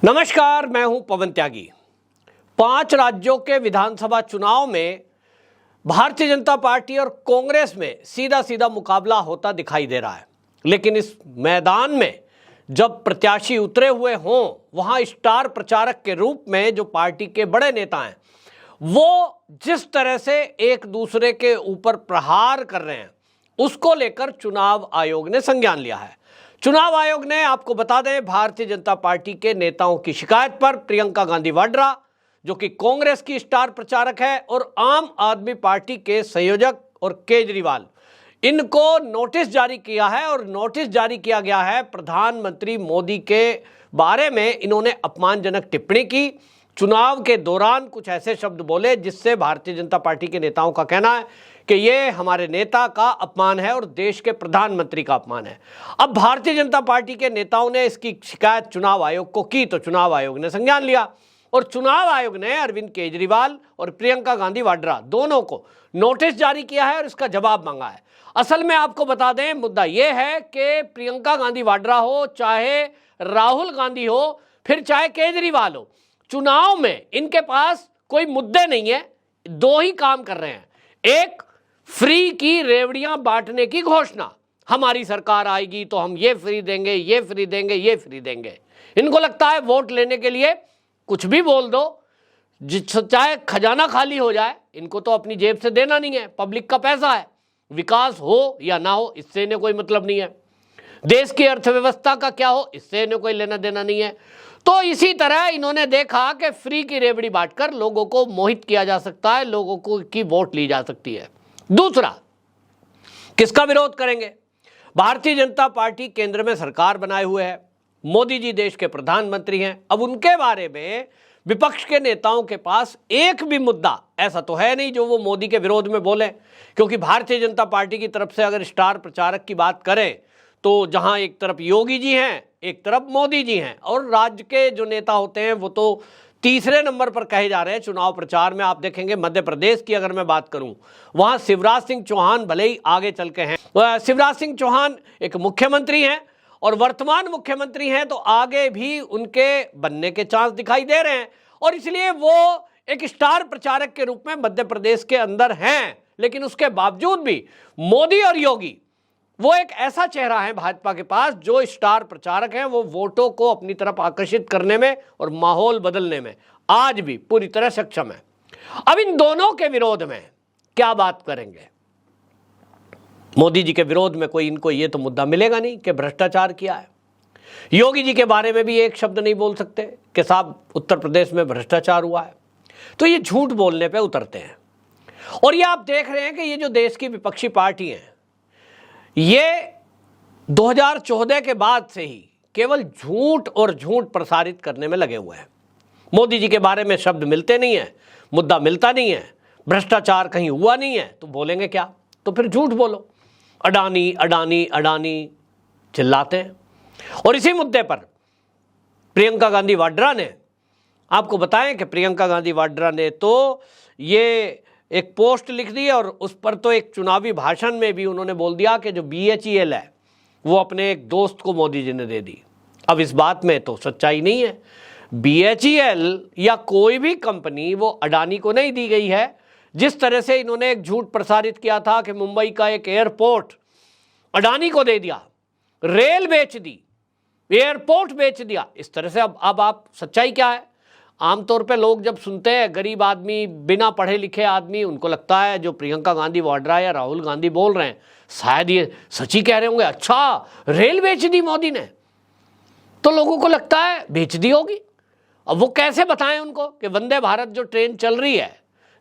नमस्कार, मैं हूं पवन त्यागी। 5 राज्यों के विधानसभा चुनाव में भारतीय जनता पार्टी और कांग्रेस में सीधा सीधा मुकाबला होता दिखाई दे रहा है। लेकिन इस मैदान में जब प्रत्याशी उतरे हुए हों, वहां स्टार प्रचारक के रूप में जो पार्टी के बड़े नेता हैं, वो जिस तरह से एक दूसरे के ऊपर प्रहार कर रहे हैं, उसको लेकर चुनाव आयोग ने संज्ञान लिया है। चुनाव आयोग ने, आपको बता दें, भारतीय जनता पार्टी के नेताओं की शिकायत पर प्रियंका गांधी वाड्रा, जो कि कांग्रेस की स्टार प्रचारक है, और आम आदमी पार्टी के संयोजक और केजरीवाल, इनको नोटिस जारी किया है। और नोटिस जारी किया गया है प्रधानमंत्री मोदी के बारे में। इन्होंने अपमानजनक टिप्पणी की, चुनाव के दौरान कुछ ऐसे शब्द बोले जिससे भारतीय जनता पार्टी के नेताओं का कहना है कि ये हमारे नेता का अपमान है और देश के प्रधानमंत्री का अपमान है। अब भारतीय जनता पार्टी के नेताओं ने इसकी शिकायत चुनाव आयोग को की, तो चुनाव आयोग ने संज्ञान लिया और चुनाव आयोग ने अरविंद केजरीवाल और प्रियंका गांधी वाड्रा दोनों को नोटिस जारी किया है और इसका जवाब मांगा है। असल में आपको बता दें, मुद्दा यह है कि प्रियंका गांधी वाड्रा हो, चाहे राहुल गांधी हो, फिर चाहे केजरीवाल हो, चुनाव में इनके पास कोई मुद्दे नहीं है। 2 ही काम कर रहे हैं। एक, फ्री की रेवड़ियां बांटने की घोषणा, हमारी सरकार आएगी तो हम ये फ्री देंगे, ये फ्री देंगे, ये फ्री देंगे। इनको लगता है वोट लेने के लिए कुछ भी बोल दो, चाहे खजाना खाली हो जाए, इनको तो अपनी जेब से देना नहीं है, पब्लिक का पैसा है। विकास हो या ना हो, इससे इन्हें कोई मतलब नहीं है। देश की अर्थव्यवस्था का क्या हो, इससे इन्हें कोई लेना देना नहीं है। तो इसी तरह इन्होंने देखा कि फ्री की रेवड़ी बांटकर लोगों को मोहित किया जा सकता है, लोगों को की वोट ली जा सकती है। दूसरा, किसका विरोध करेंगे? भारतीय जनता पार्टी केंद्र में सरकार बनाए हुए है, मोदी जी देश के प्रधानमंत्री हैं। अब उनके बारे में विपक्ष के नेताओं के पास एक भी मुद्दा ऐसा तो है नहीं जो वो मोदी के विरोध में बोले, क्योंकि भारतीय जनता पार्टी की तरफ से अगर स्टार प्रचारक की बात करें तो जहां एक तरफ योगी जी हैं, एक तरफ मोदी जी हैं, और राज्य के जो नेता होते हैं वो तो तीसरे नंबर पर कहे जा रहे हैं चुनाव प्रचार में। आप देखेंगे मध्य प्रदेश की अगर मैं बात करूं, वहां शिवराज सिंह चौहान भले ही आगे चल के हैं। शिवराज सिंह चौहान एक मुख्यमंत्री हैं और वर्तमान मुख्यमंत्री हैं, तो आगे भी उनके बनने के चांस दिखाई दे रहे हैं, और इसलिए वो एक स्टार प्रचारक के रूप में मध्य प्रदेश के अंदर हैं। लेकिन उसके बावजूद भी मोदी और योगी, वो एक ऐसा चेहरा है भाजपा के पास जो स्टार प्रचारक हैं, वो वोटों को अपनी तरफ आकर्षित करने में और माहौल बदलने में आज भी पूरी तरह सक्षम है। अब इन दोनों के विरोध में क्या बात करेंगे? मोदी जी के विरोध में कोई इनको ये तो मुद्दा मिलेगा नहीं कि भ्रष्टाचार किया है। योगी जी के बारे में भी एक शब्द नहीं बोल सकते कि साहब उत्तर प्रदेश में भ्रष्टाचार हुआ है। तो ये झूठ बोलने पे उतरते हैं। और ये आप देख रहे हैं कि ये जो देश की विपक्षी पार्टी है, ये 2014 के बाद से ही केवल झूठ और झूठ प्रसारित करने में लगे हुए हैं। मोदी जी के बारे में शब्द मिलते नहीं है, मुद्दा मिलता नहीं है, भ्रष्टाचार कहीं हुआ नहीं है, तो बोलेंगे क्या? तो फिर झूठ बोलो। अडानी अडानी अडानी चिल्लाते हैं। और इसी मुद्दे पर प्रियंका गांधी वाड्रा ने, आपको बताएं कि प्रियंका गांधी वाड्रा ने तो ये एक पोस्ट लिख दी और उस पर तो एक चुनावी भाषण में भी उन्होंने बोल दिया कि जो BHEL है वो अपने एक दोस्त को मोदी जी ने दे दी। अब इस बात में तो सच्चाई नहीं है। BHEL या कोई भी कंपनी वो अडानी को नहीं दी गई है। जिस तरह से इन्होंने एक झूठ प्रसारित किया था कि मुंबई का एक एयरपोर्ट अडानी को दे दिया, रेल बेच दी, एयरपोर्ट बेच दिया, इस तरह से अब आप सच्चाई क्या है? आमतौर पे लोग जब सुनते हैं, गरीब आदमी, बिना पढ़े लिखे आदमी, उनको लगता है जो प्रियंका गांधी वाड्रा या राहुल गांधी बोल रहे हैं शायद ये सच्ची कह रहे होंगे। अच्छा, रेल बेच दी मोदी ने, तो लोगों को लगता है बेच दी होगी। अब वो कैसे बताएं उनको कि वंदे भारत जो ट्रेन चल रही है,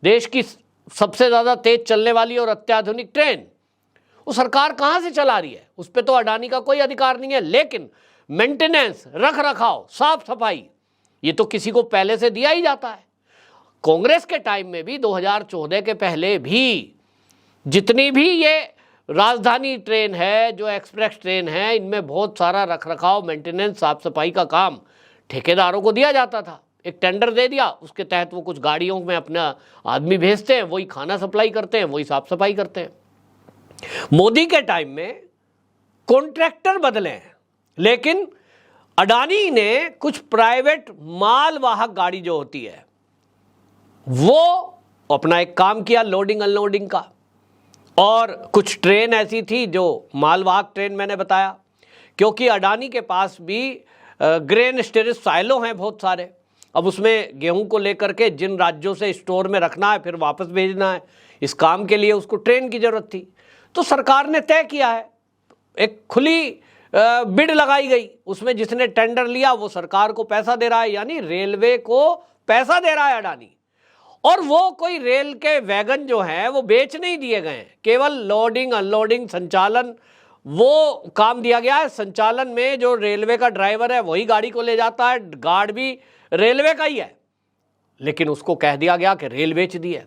देश की सबसे ज़्यादा तेज चलने वाली और अत्याधुनिक ट्रेन, वो सरकार कहाँ से चला रही है? उस पर तो अडानी का कोई अधिकार नहीं है। लेकिन मेंटेनेंस, रख रखाव, साफ सफाई, ये तो किसी को पहले से दिया ही जाता है। कांग्रेस के टाइम में भी 2014 के पहले भी जितनी भी ये राजधानी ट्रेन है, जो एक्सप्रेस ट्रेन है, इनमें बहुत सारा रख रखाव, मेंटेनेंस, साफ सफाई का काम ठेकेदारों को दिया जाता था। एक टेंडर दे दिया, उसके तहत वो कुछ गाड़ियों में अपना आदमी भेजते हैं, वही खाना सप्लाई करते हैं, वही साफ सफाई करते हैं। मोदी के टाइम में कॉन्ट्रैक्टर बदले हैं, लेकिन अडानी ने कुछ प्राइवेट मालवाहक गाड़ी जो होती है वो अपना एक काम किया लोडिंग अनलोडिंग का, और कुछ ट्रेन ऐसी थी जो मालवाहक ट्रेन मैंने बताया, क्योंकि अडानी के पास भी ग्रेन स्टोरेज साइलो हैं बहुत सारे। अब उसमें गेहूं को लेकर के जिन राज्यों से स्टोर में रखना है फिर वापस भेजना है, इस काम के लिए उसको ट्रेन की जरूरत थी। तो सरकार ने तय किया है, एक खुली बिड लगाई गई, उसमें जिसने टेंडर लिया वो सरकार को पैसा दे रहा है, यानी रेलवे को पैसा दे रहा है अडानी। और वो कोई रेल के वैगन जो हैं वो बेच नहीं दिए गए हैं, केवल लोडिंग अनलोडिंग संचालन वो काम दिया गया है। संचालन में जो रेलवे का ड्राइवर है वही गाड़ी को ले जाता है, गार्ड भी रेलवे का ही है, लेकिन उसको कह दिया गया कि रेल बेच दी है।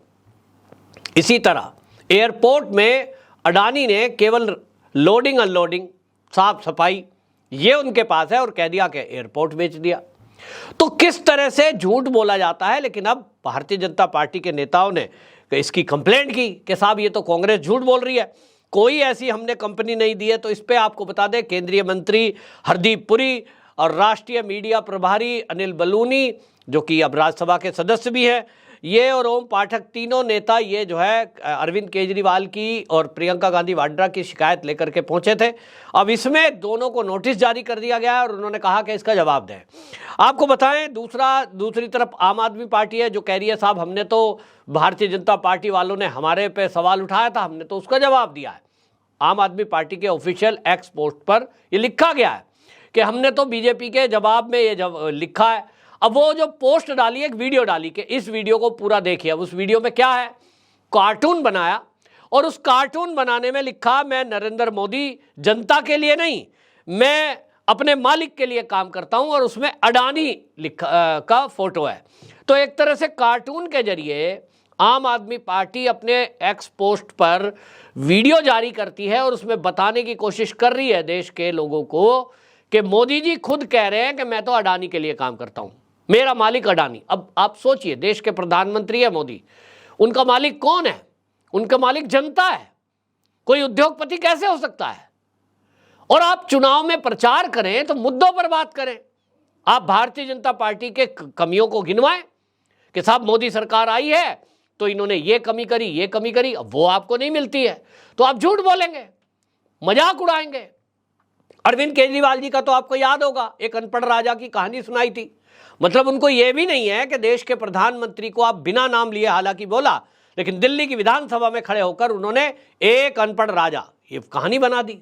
इसी तरह एयरपोर्ट में अडानी ने केवल लोडिंग अनलोडिंग साफ सफाई ये उनके पास है और कह दिया कि एयरपोर्ट बेच दिया। तो किस तरह से झूठ बोला जाता है। लेकिन अब भारतीय जनता पार्टी के नेताओं ने इसकी कंप्लेंट की कि साहब ये तो कांग्रेस झूठ बोल रही है, कोई ऐसी हमने कंपनी नहीं दी है। तो इस पे आपको बता दें, केंद्रीय मंत्री हरदीप पुरी और राष्ट्रीय मीडिया प्रभारी अनिल बलूनी, जो कि अब राज्यसभा के सदस्य भी हैं, ये और ओम पाठक तीनों नेता ये जो है अरविंद केजरीवाल की और प्रियंका गांधी वाड्रा की शिकायत लेकर के पहुंचे थे। अब इसमें दोनों को नोटिस जारी कर दिया गया है और उन्होंने कहा कि इसका जवाब दें। आपको बताएं, दूसरी तरफ आम आदमी पार्टी है जो कह रही है साहब हमने तो, भारतीय जनता पार्टी वालों ने हमारे पे सवाल उठाया था, हमने तो उसका जवाब दिया है। आम आदमी पार्टी के ऑफिशियल एक्स पोस्ट पर ये लिखा गया है कि हमने तो बीजेपी के जवाब में ये लिखा है। अब वो जो पोस्ट डाली, एक वीडियो डाली कि इस वीडियो को पूरा देखिए। अब उस वीडियो में क्या है, कार्टून बनाया और उस कार्टून बनाने में लिखा मैं नरेंद्र मोदी जनता के लिए नहीं, मैं अपने मालिक के लिए काम करता हूं, और उसमें अडानी का फोटो है। तो एक तरह से कार्टून के जरिए आम आदमी पार्टी अपने एक्स पोस्ट पर वीडियो जारी करती है और उसमें बताने की कोशिश कर रही है देश के लोगों को कि मोदी जी खुद कह रहे हैं कि मैं तो अडानी के लिए काम करता हूं, मेरा मालिक अडानी। अब आप सोचिए, देश के प्रधानमंत्री है मोदी, उनका मालिक कौन है? उनका मालिक जनता है। कोई उद्योगपति कैसे हो सकता है? और आप चुनाव में प्रचार करें तो मुद्दों पर बात करें। आप भारतीय जनता पार्टी के कमियों को गिनवाएं कि साहब मोदी सरकार आई है तो इन्होंने ये कमी करी, ये कमी करी। अब वो आपको नहीं मिलती है तो आप झूठ बोलेंगे, मजाक उड़ाएंगे। अरविंद केजरीवाल जी का तो आपको याद होगा, एक अनपढ़ राजा की कहानी सुनाई थी। मतलब उनको यह भी नहीं है कि देश के प्रधानमंत्री को आप बिना नाम लिए हालांकि बोला, लेकिन दिल्ली की विधानसभा में खड़े होकर उन्होंने एक अनपढ़ राजा ये कहानी बना दी।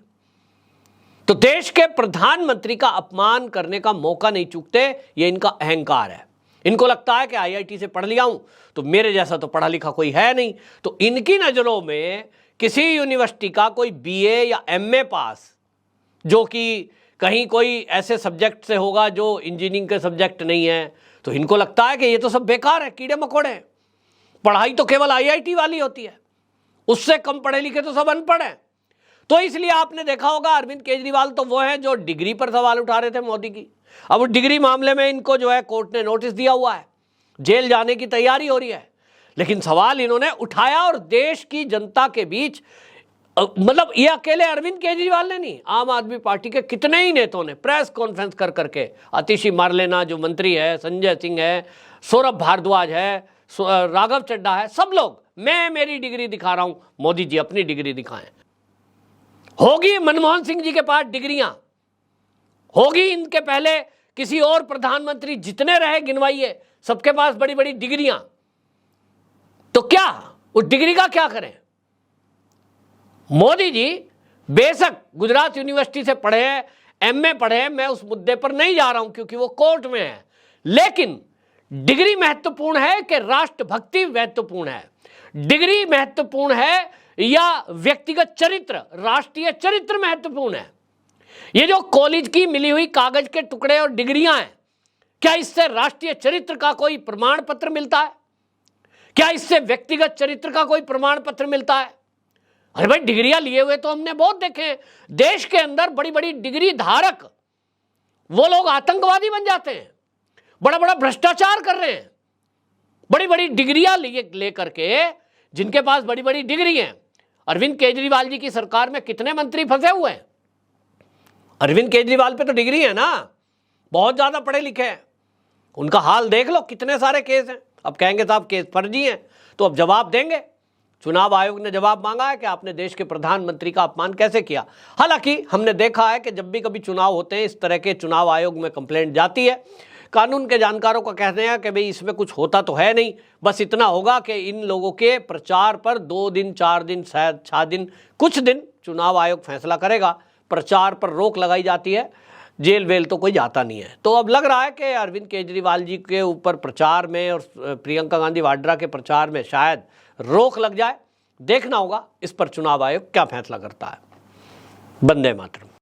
तो देश के प्रधानमंत्री का अपमान करने का मौका नहीं चूकते, ये इनका अहंकार है। इनको लगता है कि आईआईटी से पढ़ लिया हूं तो मेरे जैसा तो पढ़ा लिखा कोई है नहीं। तो इनकी नजरों में किसी यूनिवर्सिटी का कोई बीए या एमए पास, जो कि कहीं कोई ऐसे सब्जेक्ट से होगा जो इंजीनियरिंग के सब्जेक्ट नहीं है, तो इनको लगता है कि ये तो सब बेकार है, कीड़े मकोड़े हैं। पढ़ाई तो केवल आईआईटी वाली होती है, उससे कम पढ़े लिखे तो सब अनपढ़ हैं। तो इसलिए आपने देखा होगा अरविंद केजरीवाल तो वो हैं जो डिग्री पर सवाल उठा रहे थे मोदी की। अब वो डिग्री मामले में इनको जो है कोर्ट ने नोटिस दिया हुआ है, जेल जाने की तैयारी हो रही है। लेकिन सवाल इन्होंने उठाया और देश की जनता के बीच, मतलब ये अकेले अरविंद केजरीवाल ने नहीं, आम आदमी पार्टी के कितने ही नेताओं ने प्रेस कॉन्फ्रेंस कर करके, आतिशी मारलेना जो मंत्री है, संजय सिंह है, सौरभ भारद्वाज है, राघव चड्ढा है, सब लोग मैं मेरी डिग्री दिखा रहा हूं, मोदी जी अपनी डिग्री दिखाएं। होगी मनमोहन सिंह जी के पास डिग्रियां, होगी इनके पहले किसी और प्रधानमंत्री जितने रहे गिनवाइए, सबके पास बड़ी बड़ी डिग्रियां। तो क्या उस डिग्री का क्या करें? मोदी जी बेशक गुजरात यूनिवर्सिटी से पढ़े हैं, एमए पढ़े हैं, मैं उस मुद्दे पर नहीं जा रहा हूं क्योंकि वो कोर्ट में है। लेकिन डिग्री महत्वपूर्ण है कि राष्ट्रभक्ति महत्वपूर्ण है? डिग्री महत्वपूर्ण है या व्यक्तिगत चरित्र, राष्ट्रीय चरित्र महत्वपूर्ण है? ये जो कॉलेज की मिली हुई कागज के टुकड़े और डिग्रियां हैं, क्या इससे राष्ट्रीय चरित्र का कोई प्रमाण पत्र मिलता है? क्या इससे व्यक्तिगत चरित्र का कोई प्रमाण पत्र मिलता है? अरे भाई, डिग्रियां लिए हुए तो हमने बहुत देखे हैं। देश के अंदर बड़ी बड़ी डिग्री धारक वो लोग आतंकवादी बन जाते हैं, बड़ा बड़ा भ्रष्टाचार कर रहे हैं। बड़ी बड़ी डिग्रियां लेकर के, जिनके पास बड़ी बड़ी डिग्री हैं। अरविंद केजरीवाल जी की सरकार में कितने मंत्री फंसे हुए हैं? अरविंद केजरीवाल पे तो डिग्री है ना, बहुत ज़्यादा पढ़े लिखे हैं, उनका हाल देख लो, कितने सारे केस हैं। अब कहेंगे साहब केस फर्जी हैं, तो अब जवाब देंगे। चुनाव आयोग ने जवाब मांगा है कि आपने देश के प्रधानमंत्री का अपमान कैसे किया। हालांकि हमने देखा है कि जब भी कभी चुनाव होते हैं इस तरह के चुनाव आयोग में कंप्लेंट जाती है। कानून के जानकारों का कहते हैं कि भाई इसमें कुछ होता तो है नहीं, बस इतना होगा कि इन लोगों के प्रचार पर 2 दिन 4 दिन शायद 6 दिन कुछ दिन चुनाव आयोग फैसला करेगा, प्रचार पर रोक लगाई जाती है, जेल वेल तो कोई जाता नहीं है। तो अब लग रहा है कि अरविंद केजरीवाल जी के ऊपर प्रचार में और प्रियंका गांधी वाड्रा के प्रचार में शायद रोक लग जाए। देखना होगा इस पर चुनाव आयोग क्या फैसला करता है। वंदे मातरम।